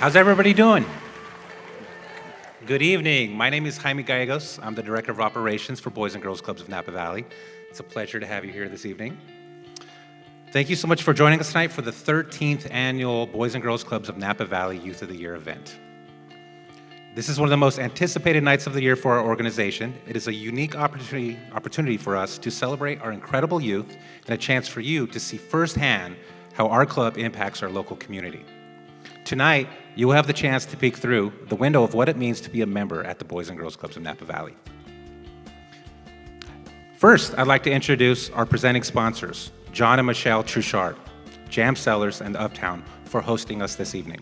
How's everybody doing? Good evening. My name is Jaime Gallegos. I'm the Director of Operations for Boys and Girls Clubs of Napa Valley. It's a pleasure to have you here this evening. Thank you so much for joining us tonight for the 13th Annual Boys and Girls Clubs of Napa Valley Youth of the Year event. This is one of the most anticipated nights of the year for our organization. It is a unique opportunity for us to celebrate our incredible youth and a chance for you to see firsthand how our club impacts our local community. Tonight, you will have the chance to peek through the window of what it means to be a member at the Boys and Girls Clubs of Napa Valley. First, I'd like to introduce our presenting sponsors, John and Michelle Truchard, Jam Cellars, and Uptown, for hosting us this evening.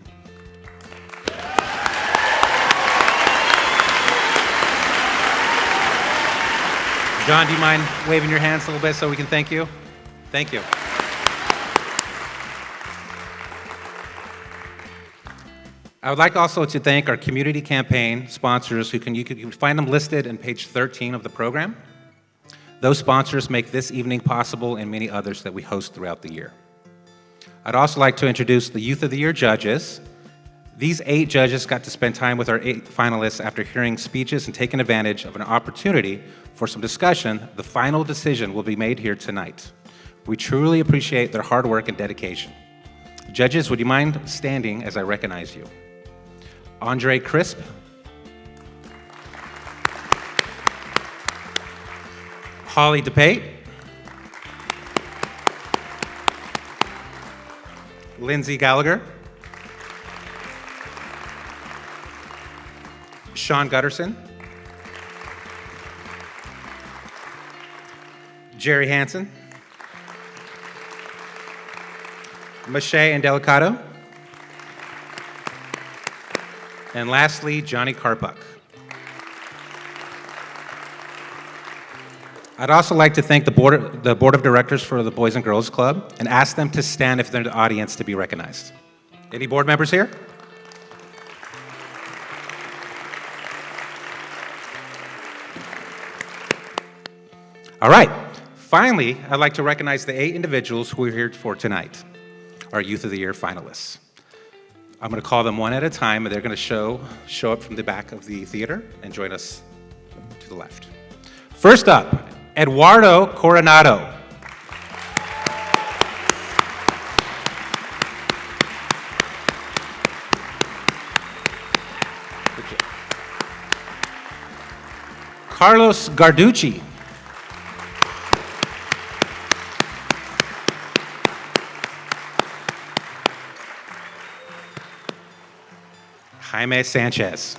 John, do you mind waving your hands a little bit so we can thank you? Thank you. I would like also to thank our community campaign sponsors you can find them listed on page 13 of the program. Those sponsors make this evening possible and many others that we host throughout the year. I'd also like to introduce the Youth of the Year judges. These 8 judges got to spend time with our 8 finalists after hearing speeches and taking advantage of an opportunity for some discussion. The final decision will be made here tonight. We truly appreciate their hard work and dedication. Judges, would you mind standing as I recognize you? Andre Crisp, Holly DePate, Lindsay Gallagher, Sean Gutterson, Jerry Hansen, Mache Indelicato, and lastly, Johnny Karpuk. I'd also like to thank the board of directors for the Boys and Girls Club and ask them to stand if they're in the audience to be recognized. Any board members here? All right. Finally, I'd like to recognize the 8 individuals who we're here for tonight, our Youth of the Year finalists. I'm going to call them one at a time, and they're going to show up from the back of the theater and join us to the left. First up, Eduardo Coronado. Karlos Garduce. Jaime Sanchez.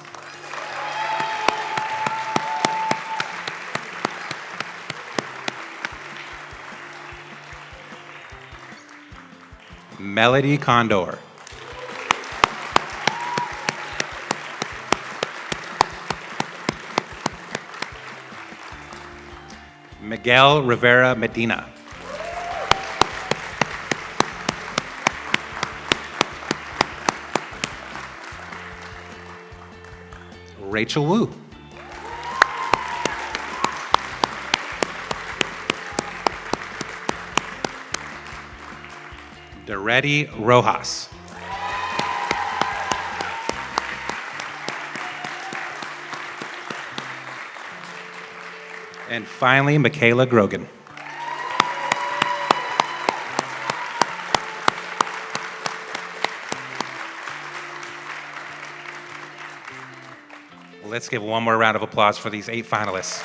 Melody Kondor. Miguel Rivera Medina. Rachel Wu. Dareydy Rojas. And finally, Mikayla Grogan. Let's give one more round of applause for these 8 finalists.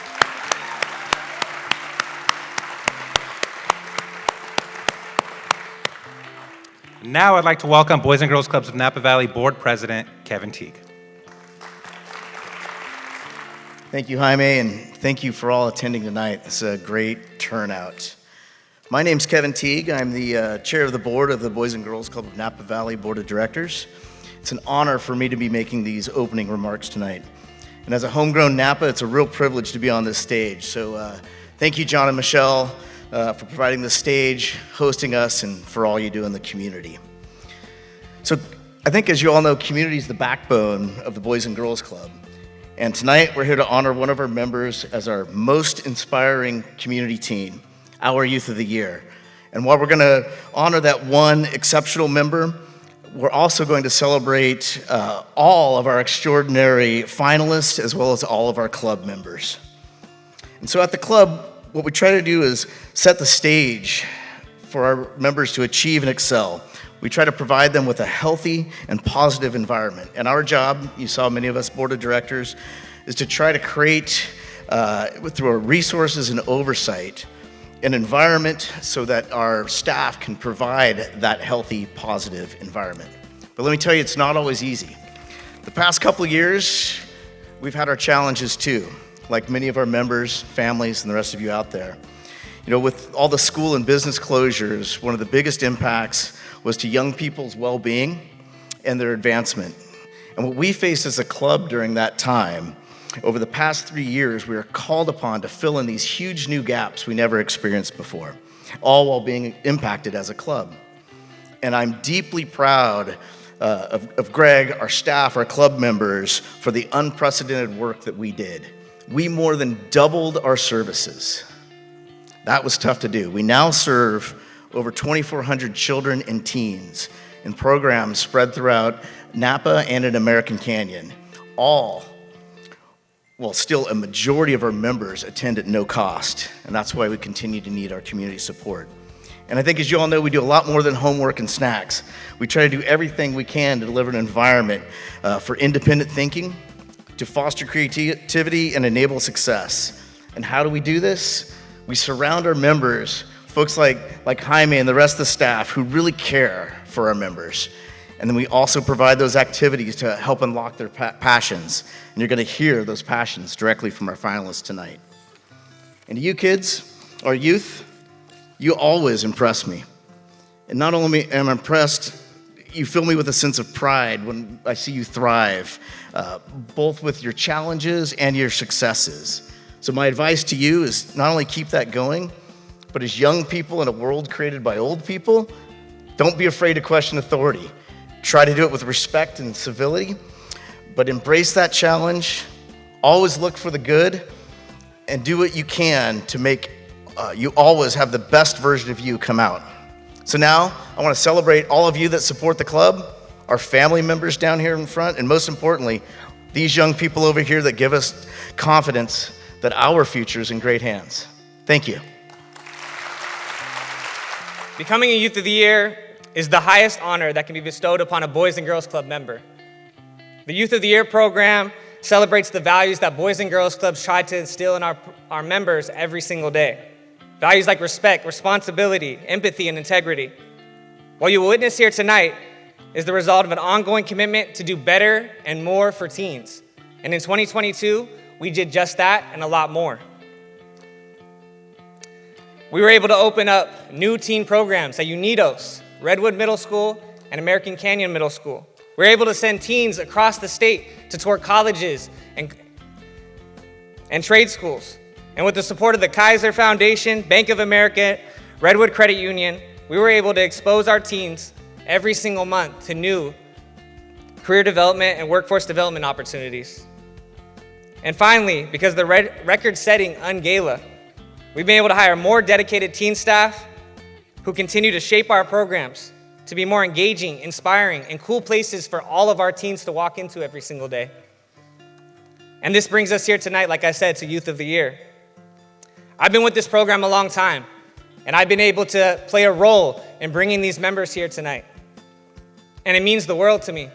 Now I'd like to welcome Boys and Girls Clubs of Napa Valley Board President, Kevin Teague. Thank you, Jaime, and thank you for all attending tonight. It's a great turnout. My name's Kevin Teague. I'm the chair of the board of the Boys and Girls Club of Napa Valley Board of Directors. It's an honor for me to be making these opening remarks tonight. And as a homegrown Napa, it's a real privilege to be on this stage. So thank you, John and Michelle, for providing the stage, hosting us, and for all you do in the community. So I think, as you all know, community is the backbone of the Boys and Girls Club. And tonight, we're here to honor one of our members as our most inspiring community teen, our Youth of the Year. And while we're going to honor that one exceptional member, we're also going to celebrate all of our extraordinary finalists as well as all of our club members. And so at the club, what we try to do is set the stage for our members to achieve and excel. We try to provide them with a healthy and positive environment. And our job, you saw many of us board of directors, is to try to create, through our resources and oversight, an environment so that our staff can provide that healthy, positive environment. But let me tell you, it's not always easy. The past couple of years, we've had our challenges too, like many of our members, families, and the rest of you out there. You know, with all the school and business closures, one of the biggest impacts was to young people's well-being and their advancement. And what we faced as a club during that time, over the past 3 years, we were called upon to fill in these huge new gaps we never experienced before, all while being impacted as a club. And I'm deeply proud of Greg, our staff, our club members, for the unprecedented work that we did. We more than doubled our services. That was tough to do. We now serve over 2,400 children and teens in programs spread throughout Napa and in American Canyon. Still a majority of our members attend at no cost, and that's why we continue to need our community support. And I think, as you all know, we do a lot more than homework and snacks. We try to do everything we can to deliver an environment for independent thinking, to foster creativity and enable success. And how do we do this? We surround our members, folks like Jaime and the rest of the staff who really care for our members. And then we also provide those activities to help unlock their passions. And you're going to hear those passions directly from our finalists tonight. And you kids, our youth, you always impress me. And not only am I impressed, you fill me with a sense of pride when I see you thrive, both with your challenges and your successes. So my advice to you is not only keep that going, but as young people in a world created by old people, don't be afraid to question authority. Try to do it with respect and civility, but embrace that challenge. Always look for the good and do what you can to make you always have the best version of you come out. So now I want to celebrate all of you that support the club, our family members down here in front, and most importantly, these young people over here that give us confidence that our future is in great hands. Thank you. Becoming a Youth of the Year is the highest honor that can be bestowed upon a Boys and Girls Club member. The Youth of the Year program celebrates the values that Boys and Girls Clubs try to instill in our members every single day. Values like respect, responsibility, empathy, and integrity. What you will witness here tonight is the result of an ongoing commitment to do better and more for teens. And in 2022, we did just that and a lot more. We were able to open up new teen programs at Unidos, Redwood Middle School, and American Canyon Middle School. We were able to send teens across the state to tour colleges and trade schools. And with the support of the Kaiser Foundation, Bank of America, Redwood Credit Union, we were able to expose our teens every single month to new career development and workforce development opportunities. And finally, because of the record-setting Ungala, we've been able to hire more dedicated teen staff who continue to shape our programs to be more engaging, inspiring, and cool places for all of our teens to walk into every single day. And this brings us here tonight, like I said, to Youth of the Year. I've been with this program a long time, and I've been able to play a role in bringing these members here tonight. And it means the world to me.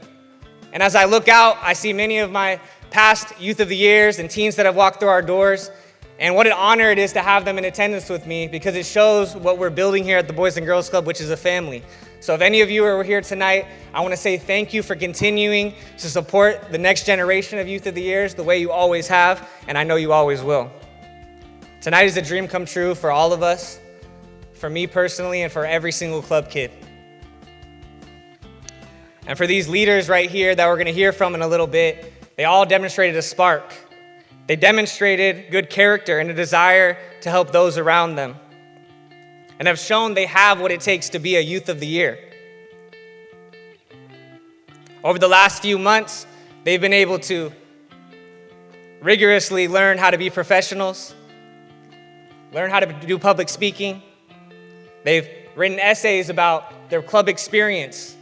And as I look out, I see many of my past Youth of the Years and teens that have walked through our doors. And what an honor it is to have them in attendance with me, because it shows what we're building here at the Boys and Girls Club, which is a family. So if any of you are here tonight, I want to say thank you for continuing to support the next generation of Youth of the Years the way you always have, and I know you always will. Tonight is a dream come true for all of us, for me personally, and for every single club kid. And for these leaders right here that we're going to hear from in a little bit, they all demonstrated a spark. They demonstrated good character and a desire to help those around them, and have shown they have what it takes to be a Youth of the Year. Over the last few months, they've been able to rigorously learn how to be professionals, learn how to do public speaking. They've written essays about their club experience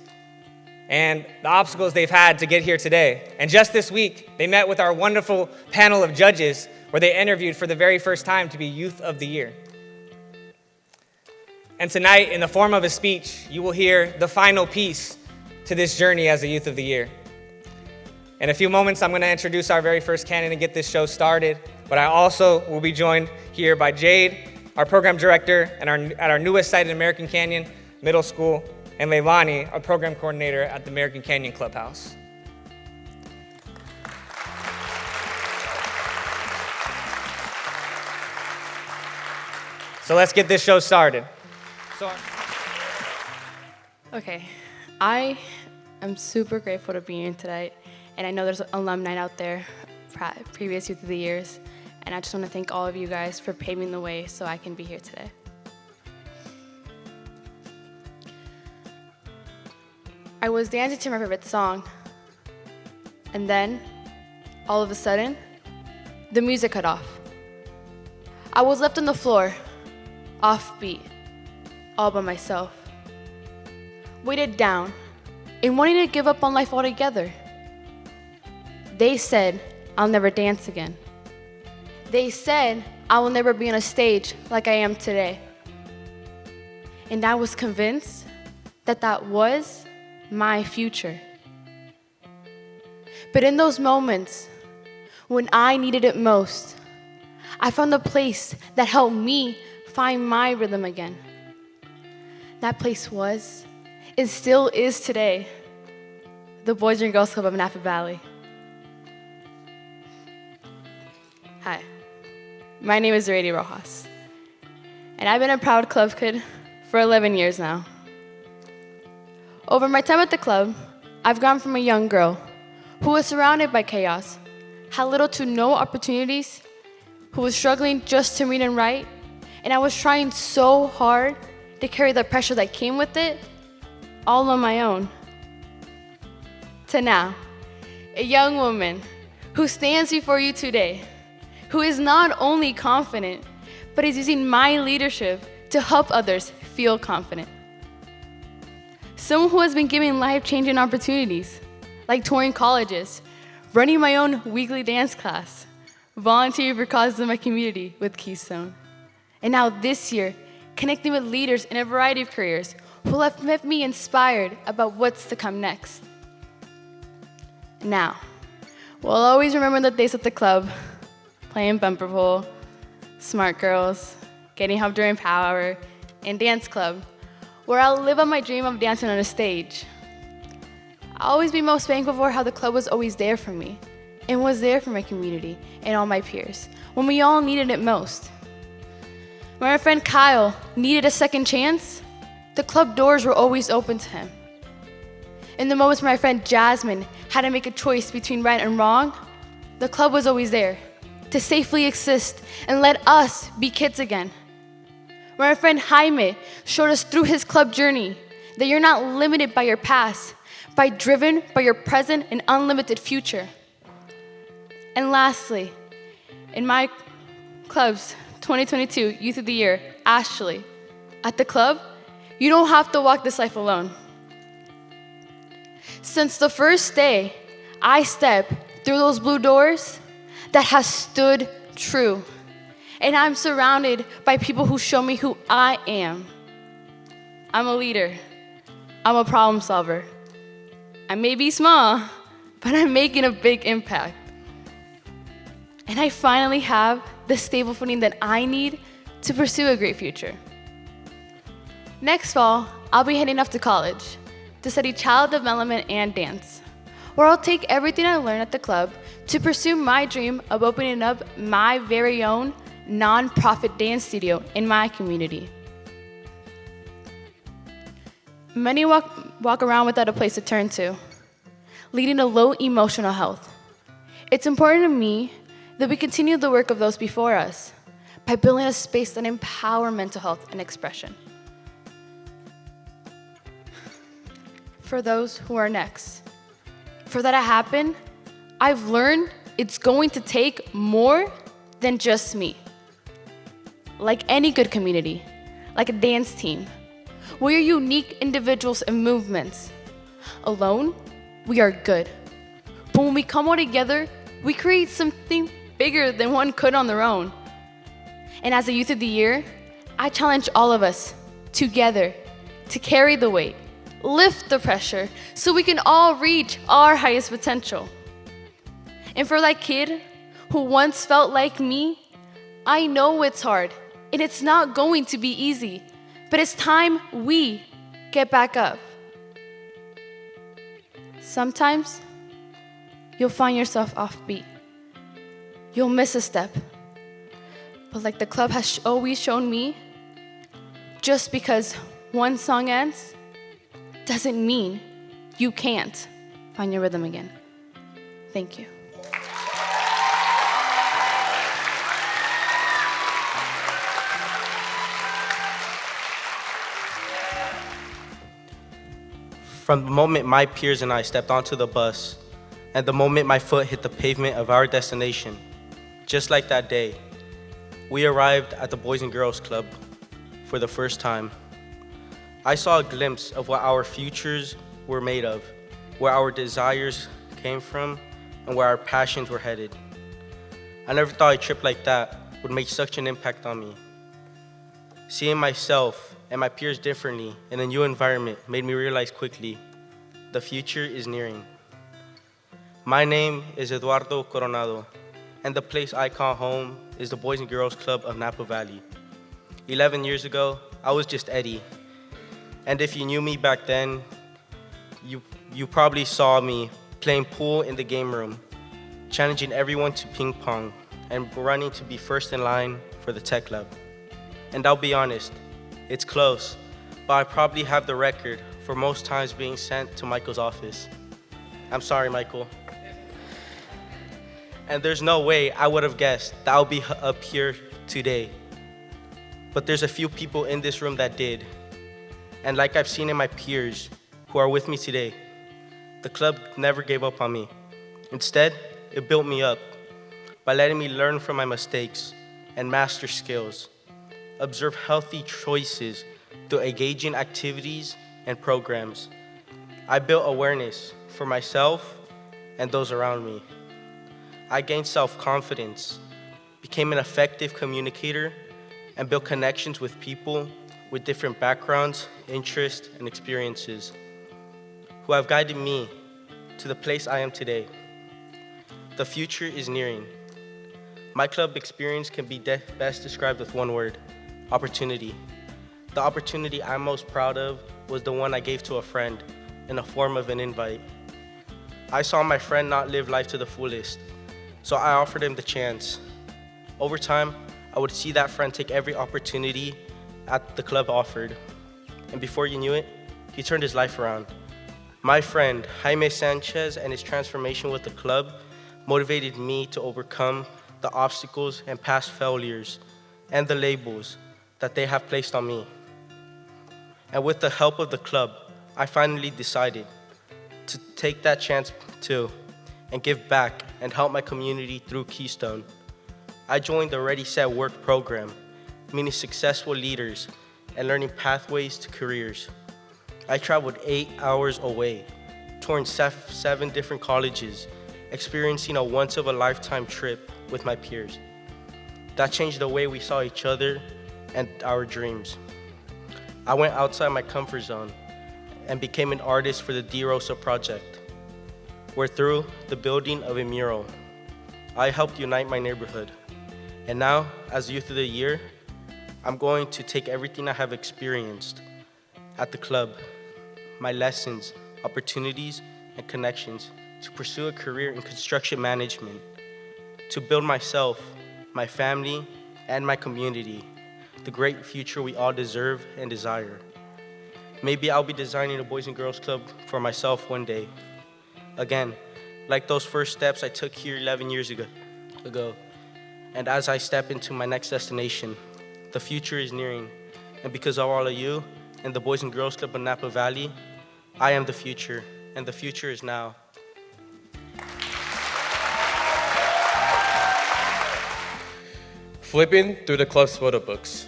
and the obstacles they've had to get here today. And just this week, they met with our wonderful panel of judges where they interviewed for the very first time to be Youth of the Year. And tonight, in the form of a speech, you will hear the final piece to this journey as a Youth of the Year. In a few moments, I'm going to introduce our very first candidate and get this show started, but I also will be joined here by Jade, our program director at our newest site in American Canyon Middle School, and Leilani, our program coordinator at the American Canyon Clubhouse. So let's get this show started. Okay, I am super grateful to be here tonight, and I know there's alumni out there, previous Youth of the Years, and I just want to thank all of you guys for paving the way so I can be here today. I was dancing to my favorite song, and then, all of a sudden, the music cut off. I was left on the floor, offbeat, all by myself, weighted down, and wanting to give up on life altogether. They said, I'll never dance again. They said, I will never be on a stage like I am today. And I was convinced that that was my future. But in those moments, when I needed it most, I found a place that helped me find my rhythm again. That place was, and still is today, the Boys and Girls Club of Napa Valley. Hi, my name is Dareydy Rojas, and I've been a proud club kid for 11 years now. Over my time at the club, I've gone from a young girl who was surrounded by chaos, had little to no opportunities, who was struggling just to read and write, and I was trying so hard to carry the pressure that came with it all on my own. To now, a young woman who stands before you today, who is not only confident, but is using my leadership to help others feel confident. Someone who has been given life-changing opportunities, like touring colleges, running my own weekly dance class, volunteering for causes in my community with Keystone, and now this year, connecting with leaders in a variety of careers who have left me inspired about what's to come next. Now, we'll always remember the days at the club, playing bumper pool, smart girls, getting help during power hour, and dance club, where I'll live on my dream of dancing on a stage. I'll always be most thankful for how the club was always there for me, and was there for my community and all my peers, when we all needed it most. When my friend Kyle needed a second chance, the club doors were always open to him. In the moments where my friend Jasmine had to make a choice between right and wrong, the club was always there to safely exist and let us be kids again. When my friend Jaime showed us through his club journey that you're not limited by your past, but driven by your present and unlimited future. And lastly, in my club's 2022 Youth of the Year, Ashley, at the club, you don't have to walk this life alone. Since the first day I stepped through those blue doors, that has stood true. And I'm surrounded by people who show me who I am. I'm a leader. I'm a problem solver. I may be small, but I'm making a big impact. And I finally have the stable footing that I need to pursue a great future. Next fall, I'll be heading off to college to study child development and dance, where I'll take everything I learned at the club to pursue my dream of opening up my very own non-profit dance studio in my community. Many walk around without a place to turn to, leading to low emotional health. It's important to me that we continue the work of those before us by building a space that empowers mental health and expression. For those who are next, for that to happen, I've learned it's going to take more than just me. Like any good community, like a dance team, we're unique individuals and movements, Alone, we are good. But when we come all together, we create something bigger than one could on their own. And as a Youth of the Year, I challenge all of us together to carry the weight, lift the pressure, so we can all reach our highest potential. And for that kid who once felt like me, I know it's hard and it's not going to be easy, but it's time we get back up. Sometimes you'll find yourself offbeat. You'll miss a step. But like the club has always shown me, just because one song ends doesn't mean you can't find your rhythm again. Thank you. From the moment my peers and I stepped onto the bus, and the moment my foot hit the pavement of our destination, just like that day, we arrived at the Boys and Girls Club for the first time. I saw a glimpse of what our futures were made of, where our desires came from, and where our passions were headed. I never thought a trip like that would make such an impact on me. Seeing myself and my peers differently in a new environment made me realize quickly, the future is nearing. My name is Eduardo Coronado, and the place I call home is the Boys and Girls Club of Napa Valley. 11 years ago, I was just Eddie. And if you knew me back then, you probably saw me playing pool in the game room, challenging everyone to ping pong, and running to be first in line for the tech club. And I'll be honest, it's close, but I probably have the record for most times being sent to Michael's office. I'm sorry, Michael. And there's no way I would have guessed that I'll be up here today. But there's a few people in this room that did. And like I've seen in my peers who are with me today, the club never gave up on me. Instead, it built me up by letting me learn from my mistakes and master skills, observe healthy choices through engaging activities and programs. I built awareness for myself and those around me. I gained self-confidence, became an effective communicator, and built connections with people with different backgrounds, interests, and experiences who have guided me to the place I am today. The future is nearing. My club experience can be best described with one word: opportunity. The opportunity I'm most proud of was the one I gave to a friend in the form of an invite. I saw my friend not live life to the fullest, so I offered him the chance. Over time, I would see that friend take every opportunity at the club offered. And before you knew it, he turned his life around. My friend, Jaime Sanchez, and his transformation with the club motivated me to overcome the obstacles and past failures and the labels that they have placed on me. And with the help of the club, I finally decided to take that chance too and give back and help my community through Keystone. I joined the Ready, Set, Work program, meeting successful leaders and learning pathways to careers. I traveled 8 hours away, touring 7 different colleges, experiencing a once-of-a-lifetime trip with my peers. That changed the way we saw each other and our dreams. I went outside my comfort zone and became an artist for the D. Rosa project, where through the building of a mural, I helped unite my neighborhood. And now, as Youth of the Year, I'm going to take everything I have experienced at the club, my lessons, opportunities, and connections to pursue a career in construction management, to build myself, my family, and my community, the great future we all deserve and desire. Maybe I'll be designing a Boys and Girls Club for myself one day. Again, like those first steps I took here 11 years ago. And as I step into my next destination, the future is nearing. And because of all of you and the Boys and Girls Club of Napa Valley, I am the future, and the future is now. Flipping through the club's photo books,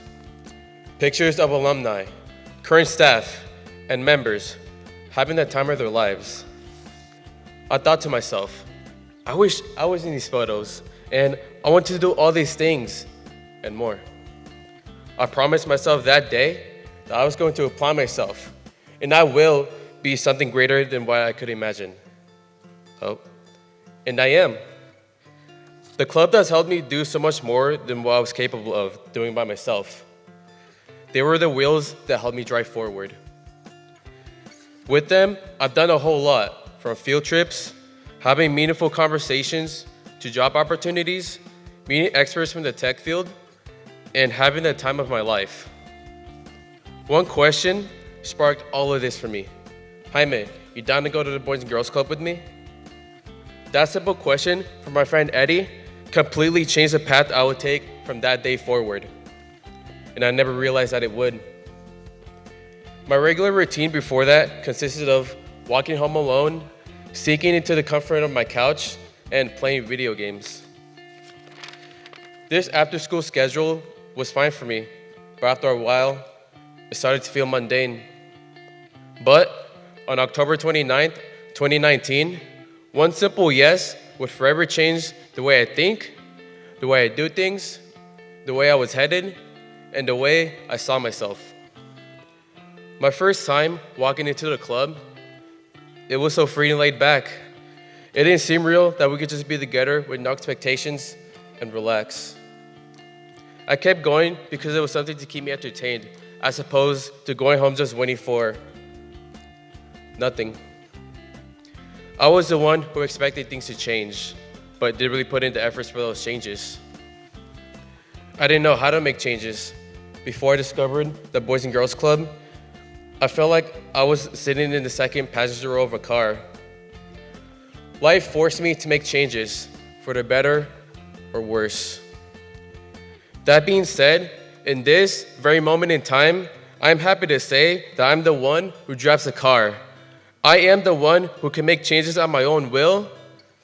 pictures of alumni, current staff, and members having the time of their lives. I thought to myself, I wish I was in these photos, and I want to do all these things and more. I promised myself that day that I was going to apply myself, and I will be something greater than what I could imagine. Oh, and I am. The club has helped me do so much more than what I was capable of doing by myself. They were the wheels that helped me drive forward. With them, I've done a whole lot, from field trips, having meaningful conversations, to job opportunities, meeting experts from the tech field, and having the time of my life. One question sparked all of this for me. Jaime, you down to go to the Boys and Girls Club with me? That simple question from my friend Eddie completely changed the path I would take from that day forward. And I never realized that it would. My regular routine before that consisted of walking home alone, sinking into the comfort of my couch, and playing video games. This after-school schedule was fine for me, but after a while, it started to feel mundane. But on October 29th, 2019, one simple yes would forever change the way I think, the way I do things, the way I was headed, and the way I saw myself. My first time walking into the club, it was so free and laid back. It didn't seem real that we could just be together with no expectations and relax. I kept going because it was something to keep me entertained, as opposed to going home just waiting for nothing. I was the one who expected things to change, but didn't really put in the efforts for those changes. I didn't know how to make changes. Before I discovered the Boys and Girls Club, I felt like I was sitting in the second passenger row of a car. Life forced me to make changes, for the better or worse. That being said, in this very moment in time, I'm happy to say that I'm the one who drives the car. I am the one who can make changes at my own will,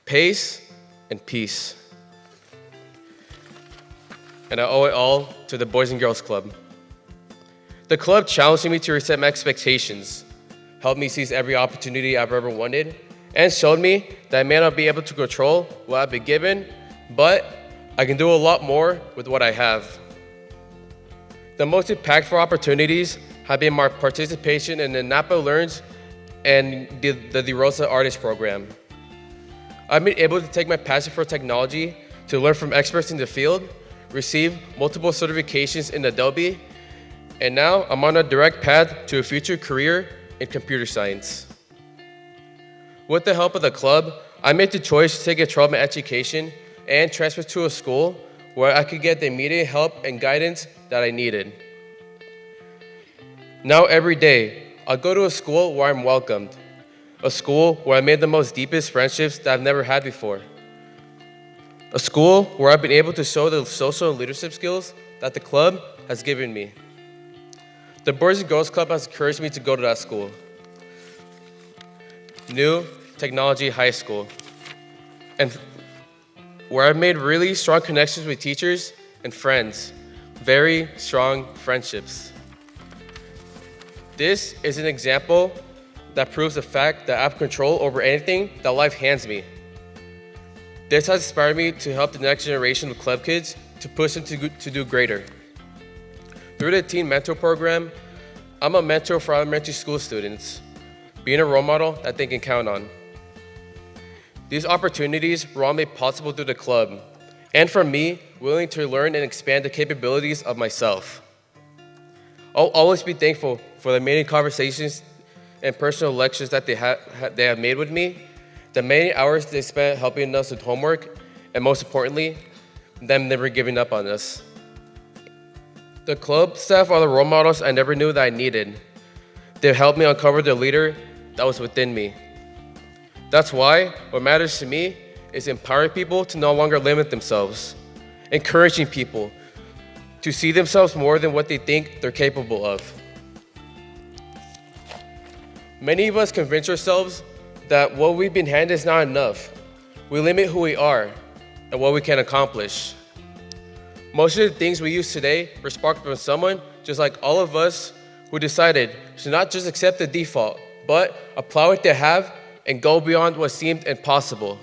pace, and peace. And I owe it all to the Boys and Girls Club. The club challenged me to reset my expectations, helped me seize every opportunity I've ever wanted, and showed me that I may not be able to control what I've been given, but I can do a lot more with what I have. The most impactful opportunities have been my participation in the Napa Learns and the DeRosa Artist Program. I've been able to take my passion for technology to learn from experts in the field, receive multiple certifications in Adobe, and now I'm on a direct path to a future career in computer science. With the help of the club, I made the choice to take a 12-month education and transfer to a school where I could get the immediate help and guidance that I needed. Now every day, I go to a school where I'm welcomed, a school where I made the most deepest friendships that I've never had before, a school where I've been able to show the social and leadership skills that the club has given me. The Boys and Girls Club has encouraged me to go to that school. New Technology High School, and where I've made really strong connections with teachers and friends, very strong friendships. This is an example that proves the fact that I have control over anything that life hands me. This has inspired me to help the next generation of club kids to push them to do greater. Through the Teen Mentor Program, I'm a mentor for elementary school students, being a role model that they can count on. These opportunities were all made possible through the club, and from me willing to learn and expand the capabilities of myself. I'll always be thankful for the many conversations and personal lectures that they have made with me, the many hours they spent helping us with homework, and most importantly, them never giving up on us. The club staff are the role models I never knew that I needed. They helped me uncover the leader that was within me. That's why what matters to me is empowering people to no longer limit themselves, encouraging people to see themselves more than what they think they're capable of. Many of us convince ourselves that what we've been handed is not enough. We limit who we are and what we can accomplish. Most of the things we use today were sparked from someone just like all of us who decided to not just accept the default, but apply what they have and go beyond what seemed impossible.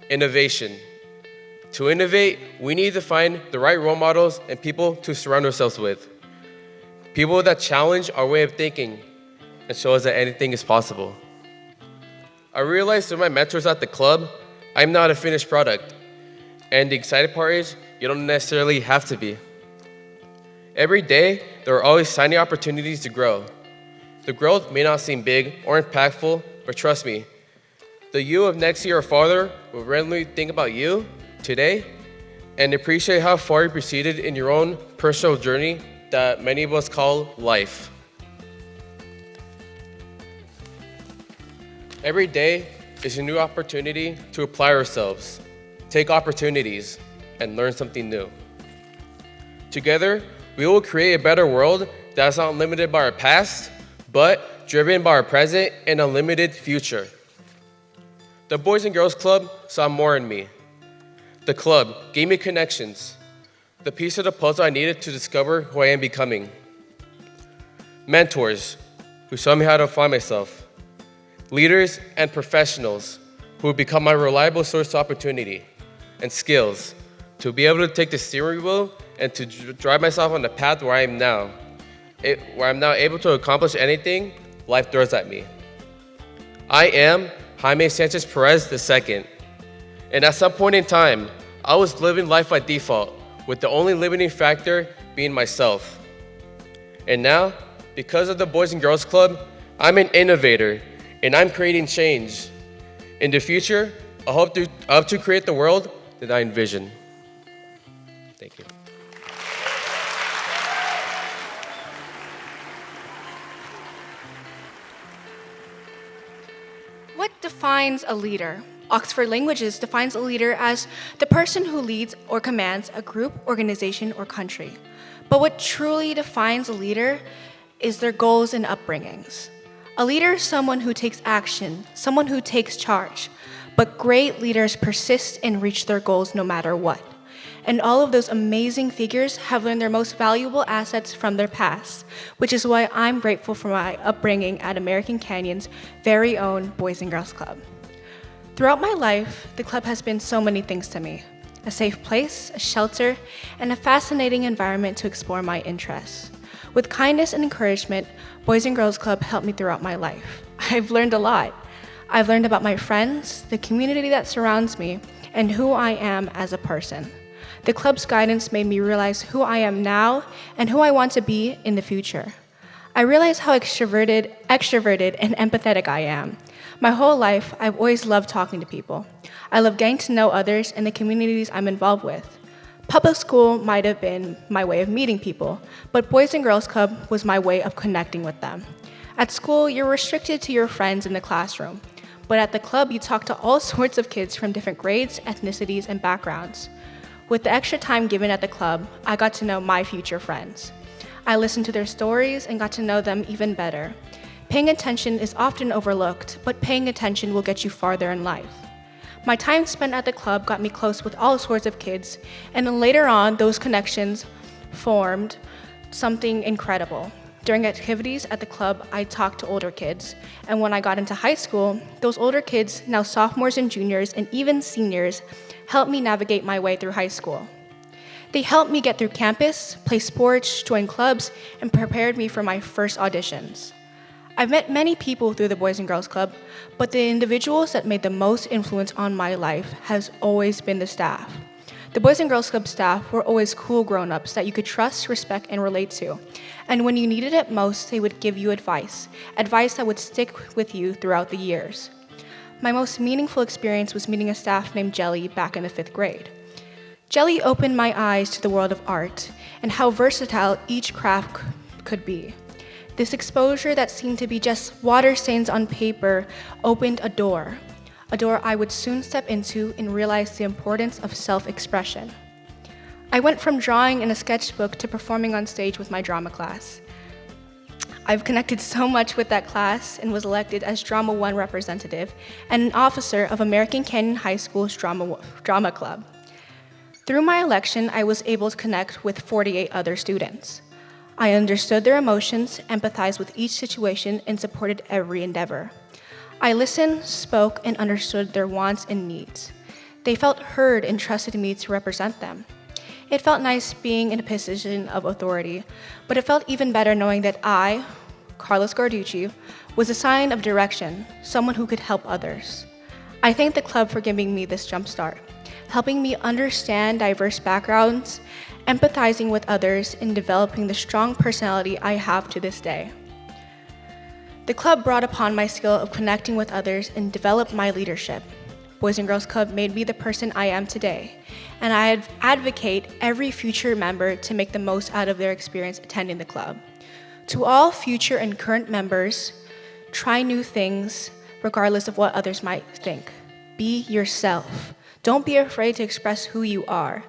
Innovation. To innovate, we need to find the right role models and people to surround ourselves with. People that challenge our way of thinking and show us that anything is possible. I realized through my mentors at the club, I'm not a finished product. And the exciting part is, you don't necessarily have to be. Every day, there are always tiny opportunities to grow. The growth may not seem big or impactful, but trust me, the you of next year or farther will randomly think about you today and appreciate how far you proceeded in your own personal journey that many of us call life. Every day is a new opportunity to apply ourselves, take opportunities, and learn something new. Together, we will create a better world that's not limited by our past, but driven by our present and a limited future. The Boys and Girls Club saw more in me. The club gave me connections, the piece of the puzzle I needed to discover who I am becoming. Mentors who showed me how to find myself. Leaders and professionals who have become my reliable source of opportunity. And skills to be able to take the steering wheel and to drive myself on the path where I am now. Where I'm now able to accomplish anything life throws at me. I am Jaime Sanchez Perez II. And at some point in time, I was living life by default, with the only limiting factor being myself. And now, because of the Boys and Girls Club, I'm an innovator, and I'm creating change. In the future, I hope to create the world that I envision. Thank you. What defines a leader? Oxford Languages defines a leader as the person who leads or commands a group, organization, or country. But what truly defines a leader is their goals and upbringings. A leader is someone who takes action, someone who takes charge. But great leaders persist and reach their goals no matter what. And all of those amazing figures have learned their most valuable assets from their past, which is why I'm grateful for my upbringing at American Canyon's very own Boys and Girls Club. Throughout my life, the club has been so many things to me: a safe place, a shelter, and a fascinating environment to explore my interests. With kindness and encouragement, Boys and Girls Club helped me throughout my life. I've learned a lot. I've learned about my friends, the community that surrounds me, and who I am as a person. The club's guidance made me realize who I am now and who I want to be in the future. I realized how extroverted, and empathetic I am. My whole life, I've always loved talking to people. I love getting to know others and the communities I'm involved with. Public school might have been my way of meeting people, but Boys and Girls Club was my way of connecting with them. At school, you're restricted to your friends in the classroom, but at the club, you talk to all sorts of kids from different grades, ethnicities, and backgrounds. With the extra time given at the club, I got to know my future friends. I listened to their stories and got to know them even better. Paying attention is often overlooked, but paying attention will get you farther in life. My time spent at the club got me close with all sorts of kids, and then later on, those connections formed something incredible. During activities at the club, I talked to older kids, and when I got into high school, those older kids, now sophomores and juniors and even seniors, helped me navigate my way through high school. They helped me get through campus, play sports, join clubs, and prepared me for my first auditions. I've met many people through the Boys and Girls Club, but the individuals that made the most influence on my life has always been the staff. The Boys and Girls Club staff were always cool grown-ups that you could trust, respect, and relate to. And when you needed it most, they would give you advice that would stick with you throughout the years. My most meaningful experience was meeting a staff named Jelly back in the 5th grade. Jelly opened my eyes to the world of art and how versatile each craft could be. This exposure that seemed to be just water stains on paper opened a door I would soon step into and realize the importance of self-expression. I went from drawing in a sketchbook to performing on stage with my drama class. I've connected so much with that class and was elected as Drama 1 representative and an officer of American Canyon High School's drama club. Through my election, I was able to connect with 48 other students. I understood their emotions, empathized with each situation, and supported every endeavor. I listened, spoke, and understood their wants and needs. They felt heard and trusted me to represent them. It felt nice being in a position of authority, but it felt even better knowing that I, Karlos Garduce, was a sign of direction, someone who could help others. I thank the club for giving me this jumpstart, helping me understand diverse backgrounds, empathizing with others, and developing the strong personality I have to this day. The club brought upon my skill of connecting with others and developed my leadership. Boys and Girls Club made me the person I am today, and I advocate every future member to make the most out of their experience attending the club. To all future and current members, try new things regardless of what others might think. Be yourself. Don't be afraid to express who you are.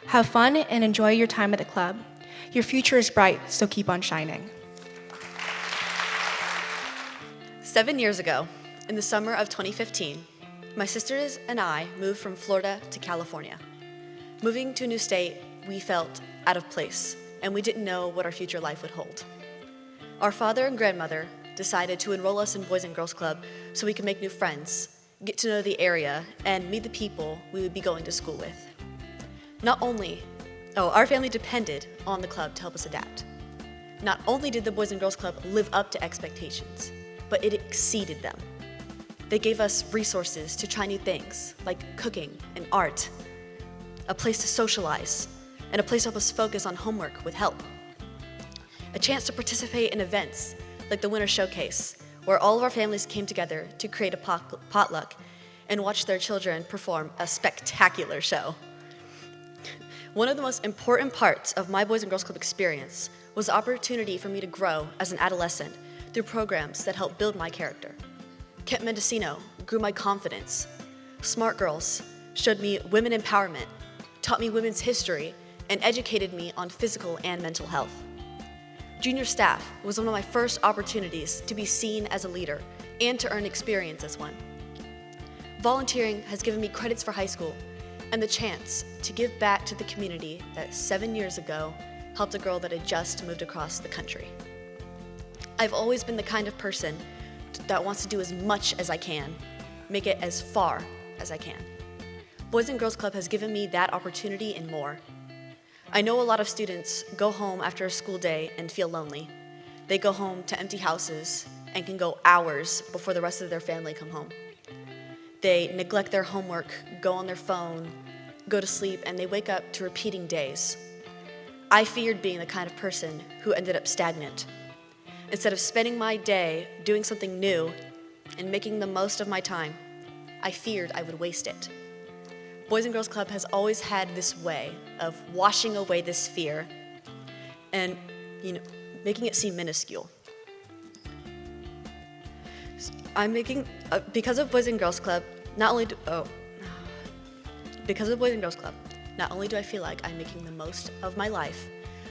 Have fun and enjoy your time at the club. Your future is bright, so keep on shining. 7 years ago, in the summer of 2015, my sisters and I moved from Florida to California. Moving to a new state, we felt out of place, and we didn't know what our future life would hold. Our father and grandmother decided to enroll us in Boys and Girls Club so we could make new friends, get to know the area, and meet the people we would be going to school with. Our family depended on the club to help us adapt. Not only did the Boys and Girls Club live up to expectations, but it exceeded them. They gave us resources to try new things, like cooking and art, a place to socialize, and a place to help us focus on homework with help. A chance to participate in events like the Winter Showcase, where all of our families came together to create a potluck and watch their children perform a spectacular show. One of the most important parts of my Boys and Girls Club experience was the opportunity for me to grow as an adolescent through programs that helped build my character. Camp Mendocino grew my confidence. Smart Girls showed me women empowerment, taught me women's history, and educated me on physical and mental health. Junior staff was one of my first opportunities to be seen as a leader and to earn experience as one. Volunteering has given me credits for high school and the chance to give back to the community that 7 years ago helped a girl that had just moved across the country. I've always been the kind of person that wants to do as much as I can, make it as far as I can. Boys and Girls Club has given me that opportunity and more. I know a lot of students go home after a school day and feel lonely. They go home to empty houses and can go hours before the rest of their family come home. They neglect their homework, go on their phone, go to sleep, and they wake up to repeating days. I feared being the kind of person who ended up stagnant. Instead of spending my day doing something new and making the most of my time, I feared I would waste it. Boys and Girls Club has always had this way of washing away this fear and, making it seem minuscule. Because of Boys and Girls Club, not only do I feel like I'm making the most of my life,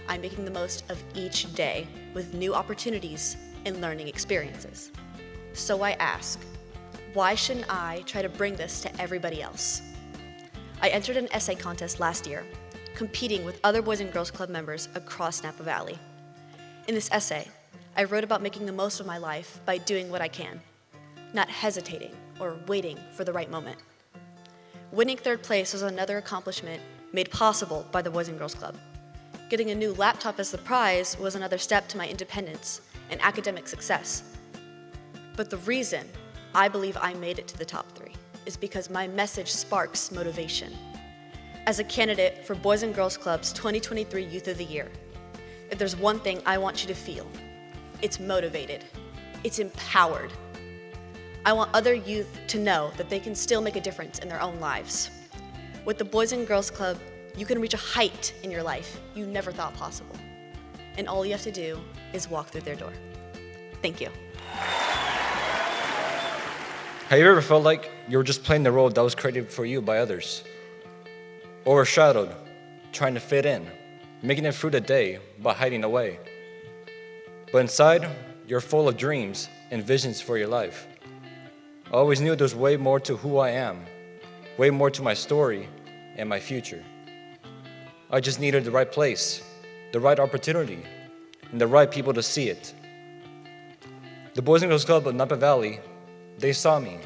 I'm making the most of each day with new opportunities and learning experiences. So I ask, why shouldn't I try to bring this to everybody else? I entered an essay contest last year, competing with other Boys and Girls Club members across Napa Valley. In this essay, I wrote about making the most of my life by doing what I can, not hesitating or waiting for the right moment. Winning third place was another accomplishment made possible by the Boys and Girls Club. Getting a new laptop as the prize was another step to my independence and academic success. But the reason I believe I made it to the top 3 is because my message sparks motivation. As a candidate for Boys and Girls Club's 2023 Youth of the Year, if there's one thing I want you to feel, it's motivated, it's empowered. I want other youth to know that they can still make a difference in their own lives. With the Boys and Girls Club, you can reach a height in your life you never thought possible. And all you have to do is walk through their door. Thank you. Have you ever felt like you were just playing the role that was created for you by others? Overshadowed, trying to fit in, making it through the day but hiding away. But inside, you're full of dreams and visions for your life. I always knew there's way more to who I am, way more to my story and my future. I just needed the right place, the right opportunity, and the right people to see it. The Boys and Girls Club of Napa Valley, they saw me,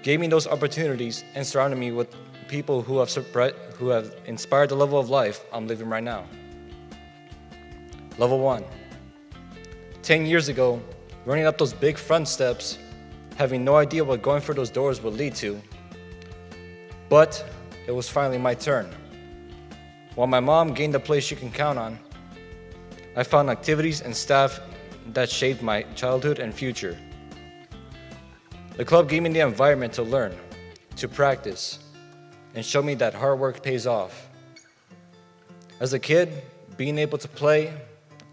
gave me those opportunities, and surrounded me with people who have inspired the level of life I'm living right now. Level 1. 10 years ago, running up those big front steps, having no idea what going for those doors would lead to. But it was finally my turn. While my mom gained a place she can count on, I found activities and staff that shaped my childhood and future. The club gave me the environment to learn, to practice, and show me that hard work pays off. As a kid, being able to play,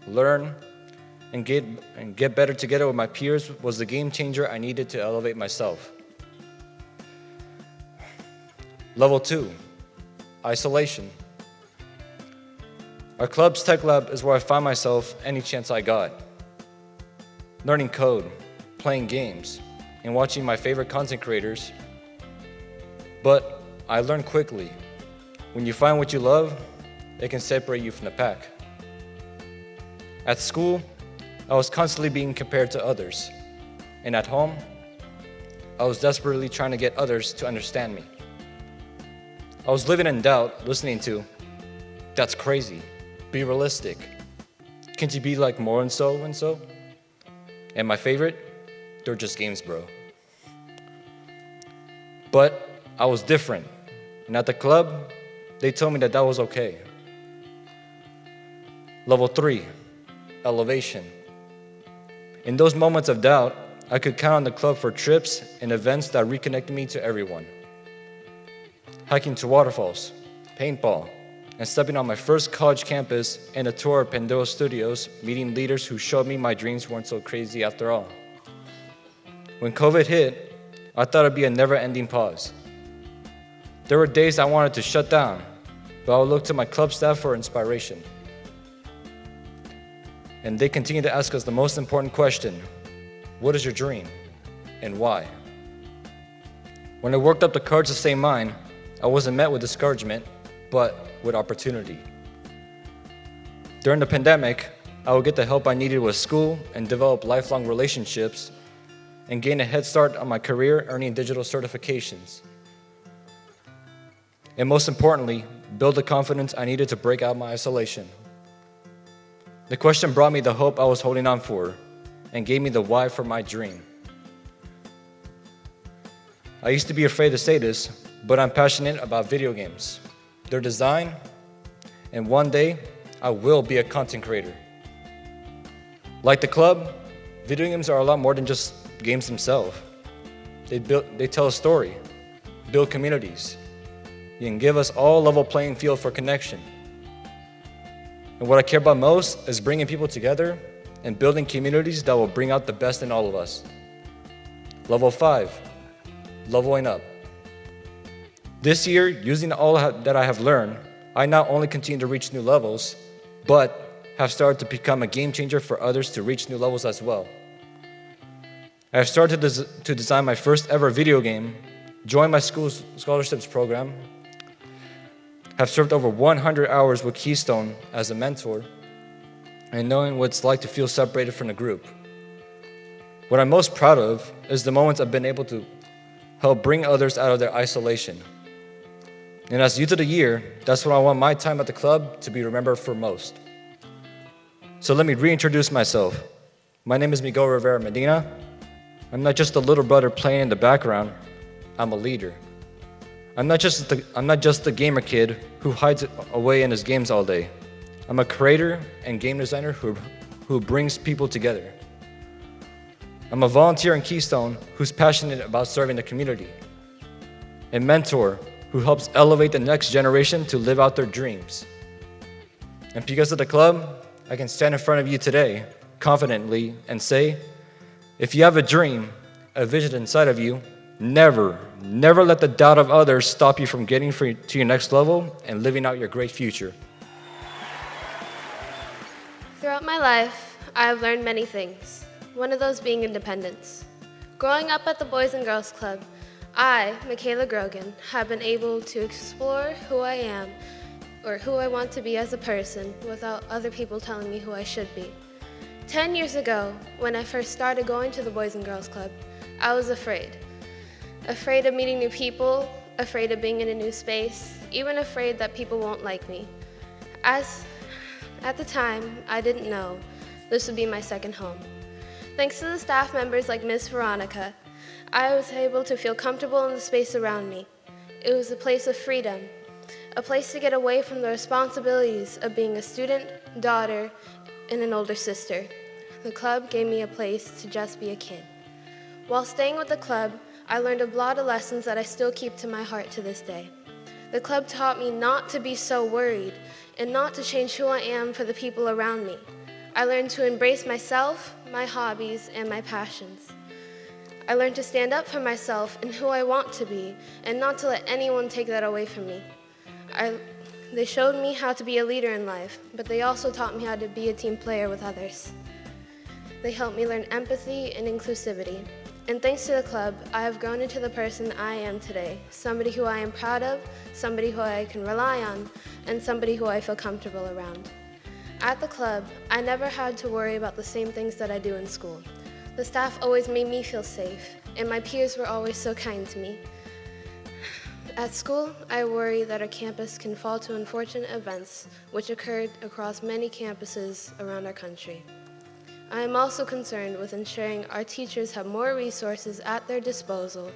learn, and get better together with my peers was the game changer I needed to elevate myself. Level 2, isolation. Our club's tech lab is where I find myself any chance I got. Learning code, playing games, and watching my favorite content creators. But I learned quickly, when you find what you love, it can separate you from the pack. At school, I was constantly being compared to others. And at home, I was desperately trying to get others to understand me. I was living in doubt, listening to, "That's crazy, be realistic. Can't you be like more and so and so?" And my favorite, "They're just games, bro." But I was different. And at the club, they told me that was okay. Level 3, elevation. In those moments of doubt, I could count on the club for trips and events that reconnected me to everyone. Hiking to waterfalls, paintball, and stepping on my first college campus and a tour of Pandora Studios, meeting leaders who showed me my dreams weren't so crazy after all. When COVID hit, I thought it'd be a never-ending pause. There were days I wanted to shut down, but I would look to my club staff for inspiration. And they continue to ask us the most important question: what is your dream, and why? When I worked up the courage to say mine, I wasn't met with discouragement, but with opportunity. During the pandemic, I would get the help I needed with school and develop lifelong relationships and gain a head start on my career earning digital certifications. And most importantly, build the confidence I needed to break out my isolation. The question brought me the hope I was holding on for and gave me the why for my dream. I used to be afraid to say this, but I'm passionate about video games, their design, and one day I will be a content creator. Like the club, video games are a lot more than just games themselves. They tell a story, build communities, and give us all a level playing field for connection. And what I care about most is bringing people together and building communities that will bring out the best in all of us. Level 5, leveling up. This year, using all that I have learned, I not only continue to reach new levels, but have started to become a game changer for others to reach new levels as well. I have started to design my first ever video game, joined my school's scholarships program, have served over 100 hours with Keystone as a mentor, and knowing what it's like to feel separated from the group. What I'm most proud of is the moments I've been able to help bring others out of their isolation. And as Youth of the Year, that's what I want my time at the club to be remembered for most. So let me reintroduce myself. My name is Miguel Rivera Medina. I'm not just a little brother playing in the background, I'm a leader. I'm not just the gamer kid who hides away in his games all day. I'm a creator and game designer who brings people together. I'm a volunteer in Keystone who's passionate about serving the community. A mentor who helps elevate the next generation to live out their dreams. And because of the club, I can stand in front of you today confidently and say, if you have a dream, a vision inside of you, never let the doubt of others stop you from getting to your next level and living out your great future. Throughout my life, I have learned many things, one of those being independence. Growing up at the Boys and Girls Club, I, Mikayla Grogan, have been able to explore who I am or who I want to be as a person without other people telling me who I should be. 10 years ago, when I first started going to the Boys and Girls Club, I was afraid. Afraid of meeting new people, afraid of being in a new space, even afraid that people won't like me. At the time, I didn't know this would be my second home. Thanks to the staff members like Ms. Veronica, I was able to feel comfortable in the space around me. It was a place of freedom, a place to get away from the responsibilities of being a student, daughter, and an older sister. The club gave me a place to just be a kid. While staying with the club, I learned a lot of lessons that I still keep to my heart to this day. The club taught me not to be so worried and not to change who I am for the people around me. I learned to embrace myself, my hobbies, and my passions. I learned to stand up for myself and who I want to be and not to let anyone take that away from me. They showed me how to be a leader in life, but they also taught me how to be a team player with others. They helped me learn empathy and inclusivity. And thanks to the club, I have grown into the person I am today, somebody who I am proud of, somebody who I can rely on, and somebody who I feel comfortable around. At the club, I never had to worry about the same things that I do in school. The staff always made me feel safe, and my peers were always so kind to me. At school, I worry that our campus can fall to unfortunate events which occurred across many campuses around our country. I am also concerned with ensuring our teachers have more resources at their disposal,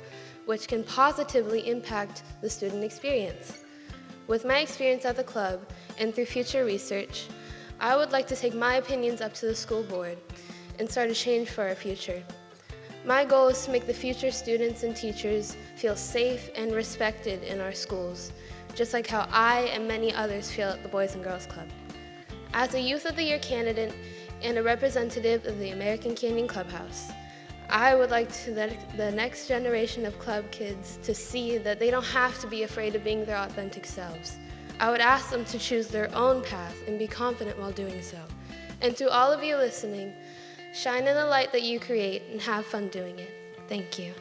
which can positively impact the student experience. With my experience at the club and through future research, I would like to take my opinions up to the school board and start a change for our future. My goal is to make the future students and teachers feel safe and respected in our schools, just like how I and many others feel at the Boys and Girls Club. As a Youth of the Year candidate and a representative of the American Canyon Clubhouse, I would like the next generation of club kids to see that they don't have to be afraid of being their authentic selves. I would ask them to choose their own path and be confident while doing so. And to all of you listening, shine in the light that you create and have fun doing it. Thank you.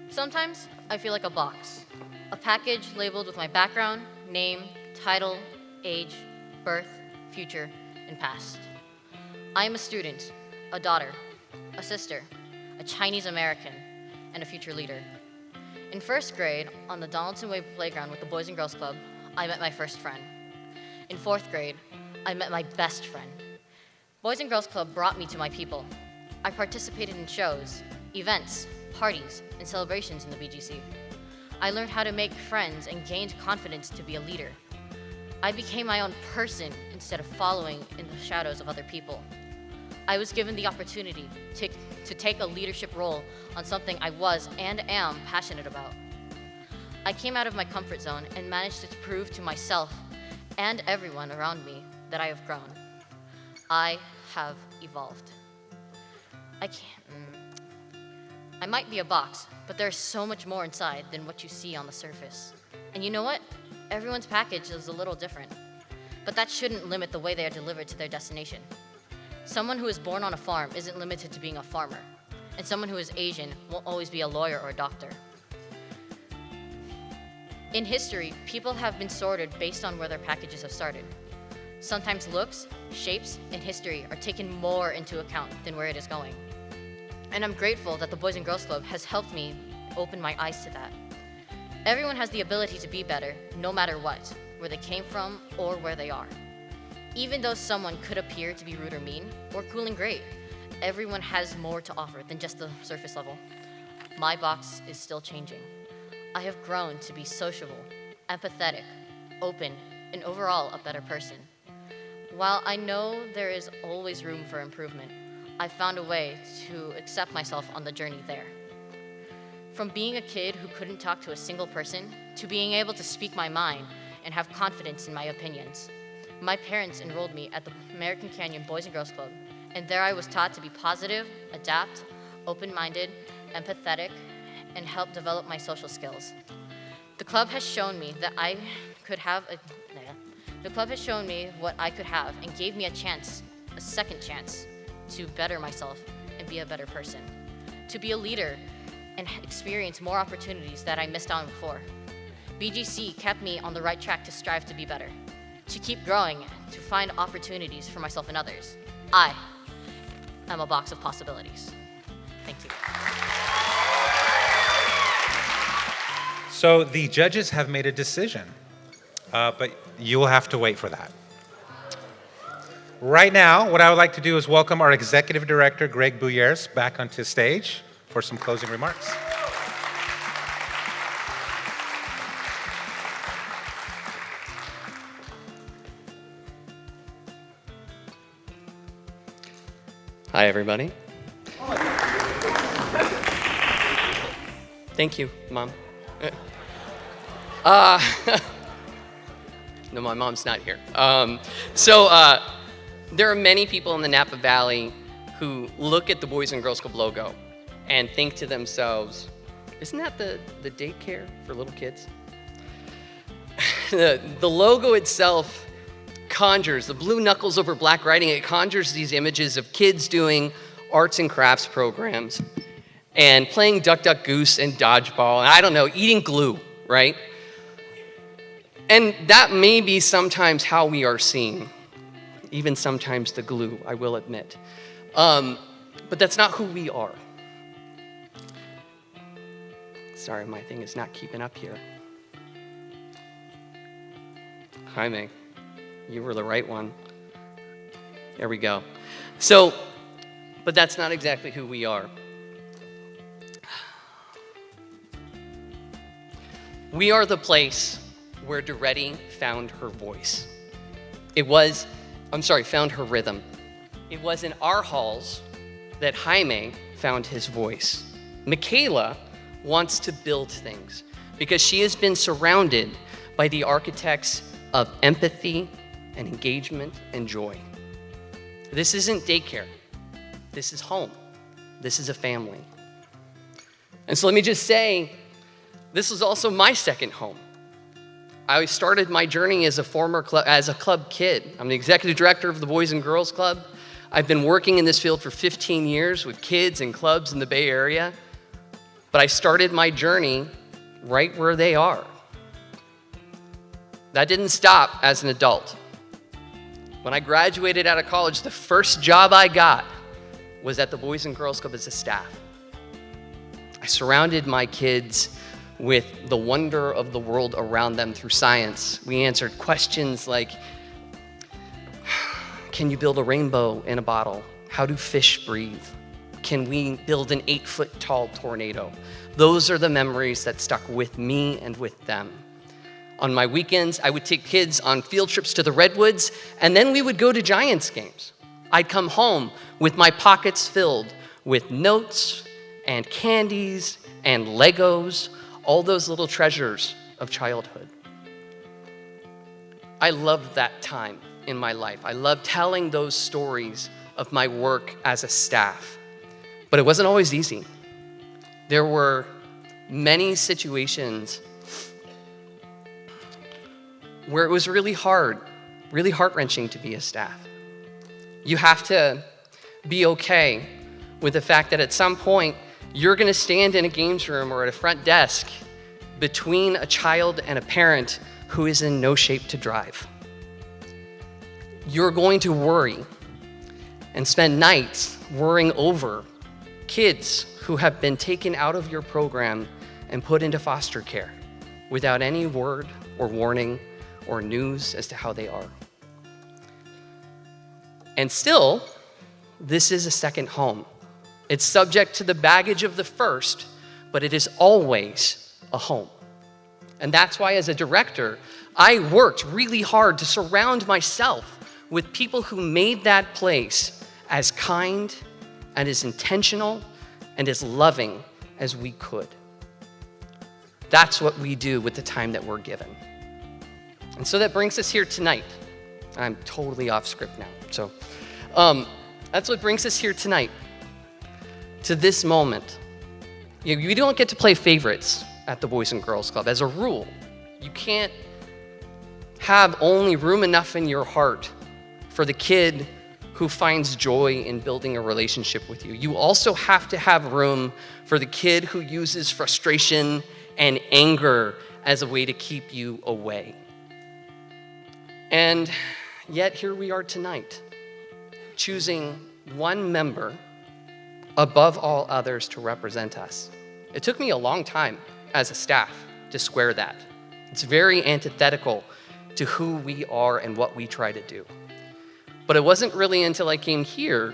Sometimes I feel like a box, a package labeled with my background, name, title, age, birth, future, and past. I am a student, a daughter, a sister, a Chinese American, and a future leader. In first grade, on the Donaldson Way playground with the Boys and Girls Club, I met my first friend. In fourth grade, I met my best friend. Boys and Girls Club brought me to my people. I participated in shows, events, parties, and celebrations in the BGC. I learned how to make friends and gained confidence to be a leader. I became my own person instead of following in the shadows of other people. I was given the opportunity to take a leadership role on something I was and am passionate about. I came out of my comfort zone and managed to prove to myself and everyone around me that I have grown. I have evolved. I might be a box, but there's so much more inside than what you see on the surface. And you know what? Everyone's package is a little different, but that shouldn't limit the way they are delivered to their destination. Someone who is born on a farm isn't limited to being a farmer, and someone who is Asian won't always be a lawyer or a doctor. In history, people have been sorted based on where their packages have started. Sometimes looks, shapes, and history are taken more into account than where it is going. And I'm grateful that the Boys and Girls Club has helped me open my eyes to that. Everyone has the ability to be better, no matter what, where they came from or where they are. Even though someone could appear to be rude or mean, or cool and great, everyone has more to offer than just the surface level. My box is still changing. I have grown to be sociable, empathetic, open, and overall a better person. While I know there is always room for improvement, I found a way to accept myself on the journey there. From being a kid who couldn't talk to a single person, to being able to speak my mind and have confidence in my opinions. My parents enrolled me at the American Canyon Boys and Girls Club, and there I was taught to be positive, adapt, open-minded, empathetic, and help develop my social skills. The club has shown me that I could have what I could have and gave me a second chance, to better myself and be a better person. to be a leader and experience more opportunities that I missed out on before. BGC kept me on the right track to strive to be better, to keep growing, to find opportunities for myself and others. I am a box of possibilities. Thank you. So the judges have made a decision, but you will have to wait for that. Right now, what I would like to do is welcome our Executive Director, Greg Bouillerce, back onto stage for some closing remarks. Hi, everybody. Thank you, Mom. No, my mom's not here. There are many people in the Napa Valley who look at the Boys and Girls Club logo and think to themselves, isn't that the daycare for little kids? The logo itself conjures, the blue knuckles over black writing, it conjures these images of kids doing arts and crafts programs and playing Duck, Duck, Goose and dodgeball, and I don't know, eating glue, right? And that may be sometimes how we are seen, even sometimes the glue, I will admit. But that's not who we are. Sorry, my thing is not keeping up here. Jaime, you were the right one. There we go. But that's not exactly who we are. We are the place where Dareydy found her voice. Found her rhythm. It was in our halls that Jaime found his voice. Mikayla wants to build things because she has been surrounded by the architects of empathy and engagement and joy. This isn't daycare. This is home. This is a family. And so let me just say, this was also my second home. I started my journey as a club kid. I'm the executive director of the Boys and Girls Club. I've been working in this field for 15 years with kids and clubs in the Bay Area. But I started my journey right where they are. That didn't stop as an adult. When I graduated out of college, the first job I got was at the Boys and Girls Club as a staff. I surrounded my kids with the wonder of the world around them through science. We answered questions like, can you build a rainbow in a bottle? How do fish breathe? Can we build an 8-foot tall tornado? Those are the memories that stuck with me and with them. On my weekends, I would take kids on field trips to the Redwoods, and then we would go to Giants games. I'd come home with my pockets filled with notes and candies and Legos, all those little treasures of childhood. I loved that time in my life. I loved telling those stories of my work as a staff. But it wasn't always easy. There were many situations where it was really hard, really heart-wrenching to be a staff. You have to be okay with the fact that at some point, you're gonna stand in a games room or at a front desk between a child and a parent who is in no shape to drive. You're going to worry and spend nights worrying over kids who have been taken out of your program and put into foster care without any word or warning or news as to how they are. And still, this is a second home. It's subject to the baggage of the first, but it is always a home. And that's why as a director, I worked really hard to surround myself with people who made that place as kind and as intentional and as loving as we could. That's what we do with the time that we're given. And so that brings us here tonight. I'm totally off script now. So that's what brings us here tonight, to this moment. You don't get to play favorites at the Boys and Girls Club. As a rule, you can't have only room enough in your heart for the kid who finds joy in building a relationship with you. You also have to have room for the kid who uses frustration and anger as a way to keep you away. And yet here we are tonight, choosing one member above all others to represent us. It took me a long time as a staff to square that. It's very antithetical to who we are and what we try to do. But it wasn't really until I came here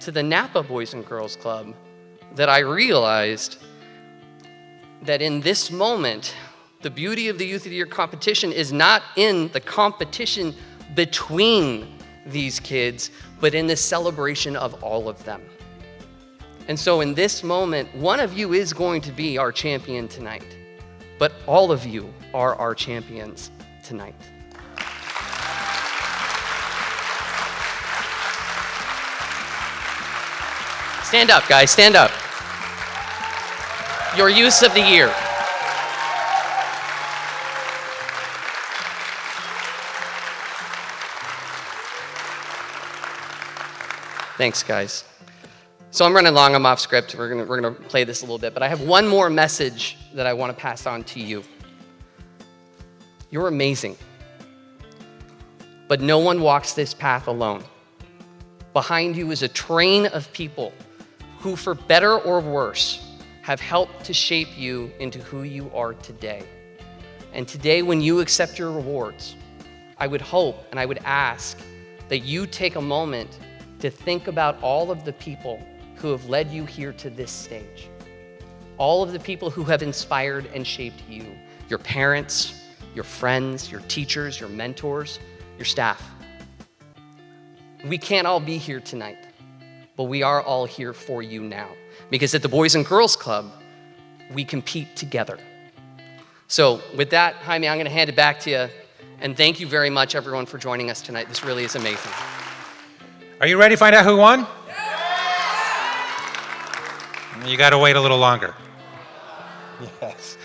to the Napa Boys and Girls Club that I realized that in this moment, the beauty of the Youth of the Year competition is not in the competition between these kids, but in the celebration of all of them. And so in this moment, one of you is going to be our champion tonight, but all of you are our champions tonight. Stand up, guys, stand up. Your Youth of the Year. Thanks, guys. So I'm running long, I'm off script. We're gonna play this a little bit, but I have one more message that I want to pass on to you. You're amazing, but no one walks this path alone. Behind you is a train of people who, for better or worse, have helped to shape you into who you are today. And today, when you accept your rewards, I would hope and I would ask that you take a moment to think about all of the people who have led you here to this stage. All of the people who have inspired and shaped you. Your parents, your friends, your teachers, your mentors, your staff. We can't all be here tonight, but we are all here for you now. Because at the Boys and Girls Club, we compete together. So with that, Jaime, I'm gonna hand it back to you. And thank you very much, everyone, for joining us tonight. This really is amazing. Are you ready to find out who won? You got to wait a little longer. Yes.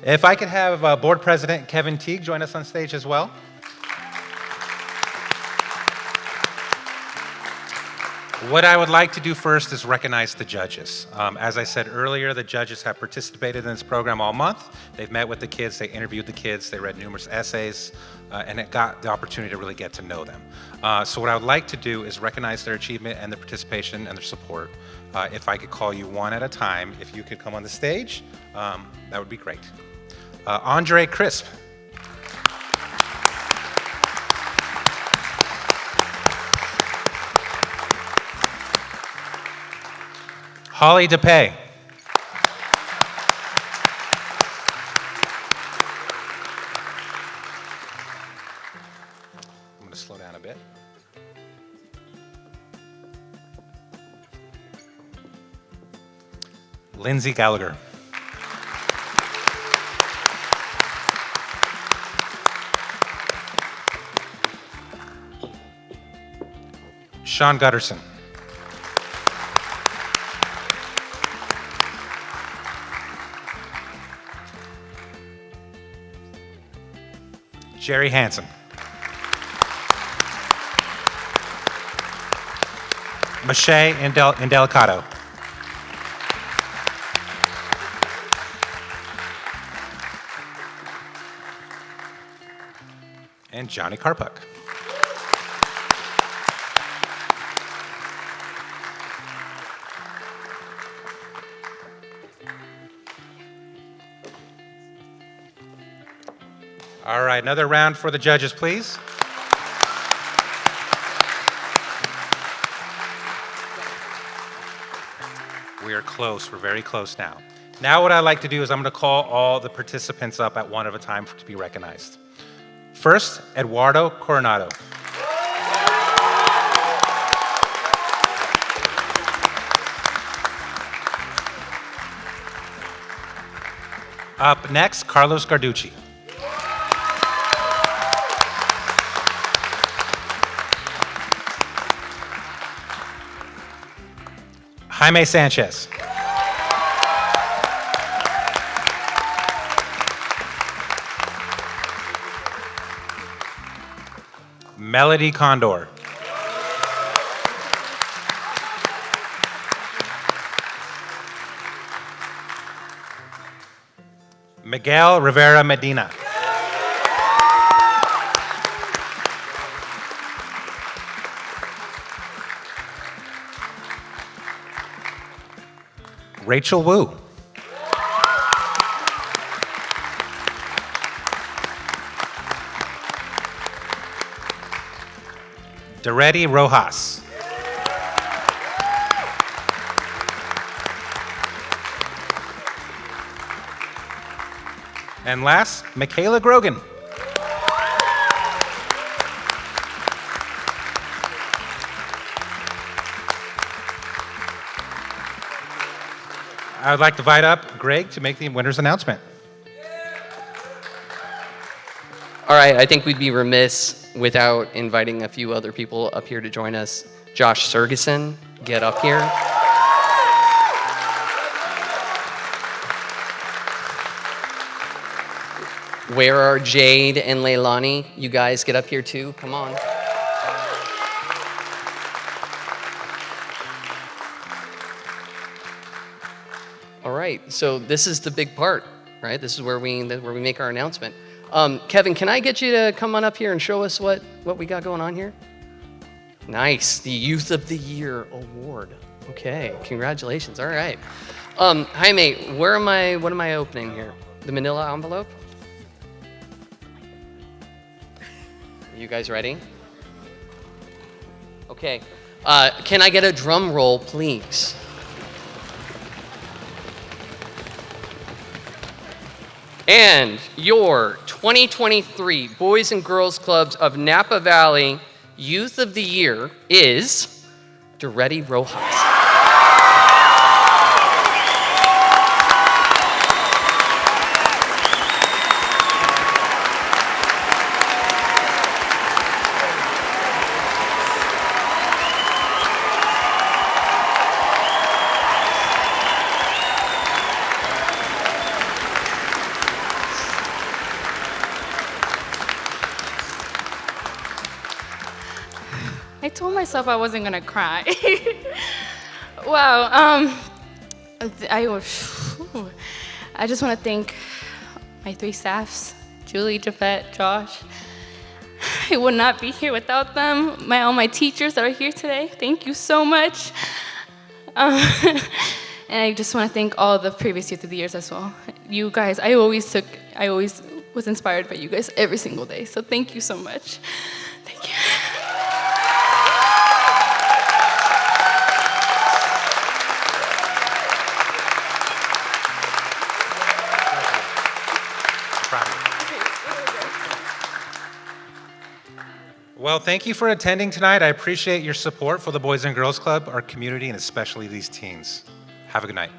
If I could have Board President Kevin Teague join us on stage as well. What I would like to do first is recognize the judges. As I said earlier, the judges have participated in this program all month. They've met with the kids, they interviewed the kids, they read numerous essays, and it got the opportunity to really get to know them. So what I would like to do is recognize their achievement and their participation and their support. If I could call you one at a time, if you could come on the stage, that would be great. Andre Crisp. Holly DePay. I'm going to slow down a bit. Lindsay Gallagher. Sean Gutterson. Jerry Hansen. Mache Indelicato. And Johnny Karpuk. All right, another round for the judges, please. We are close, we're very close now. Now what I'd like to do is I'm gonna call all the participants up at one at a time to be recognized. First, Eduardo Coronado. Up next, Karlos Garduce. Jaime Sanchez. Melody Kondor. Miguel Rivera Medina. Rachel Wu. Dareydy Rojas. And last, Mikayla Grogan. I would like to invite up Greg to make the winner's announcement. All right, I think we'd be remiss without inviting a few other people up here to join us. Josh Sergeson, get up here. Where are Jade and Leilani? You guys get up here too, come on. All right, so this is the big part, right? This is where we make our announcement. Kevin, can I get you to come on up here and show us what we got going on here? Nice, the Youth of the Year Award. Okay, congratulations, all right. Jaime, what am I opening here? The manila envelope? Are you guys ready? Okay, can I get a drum roll, please? And your 2023 Boys and Girls Clubs of Napa Valley Youth of the Year is Dareydy Rojas. I told myself I wasn't gonna cry. Wow. I just want to thank my 3 staffs, Julie, Javette, Josh. I would not be here without them. All my teachers that are here today, thank you so much. And I just want to thank all the previous Youth of the Years as well. You guys, I always was inspired by you guys every single day. So thank you so much. Thank you. Well, thank you for attending tonight. I appreciate your support for the Boys and Girls Club, our community, and especially these teens. Have a good night.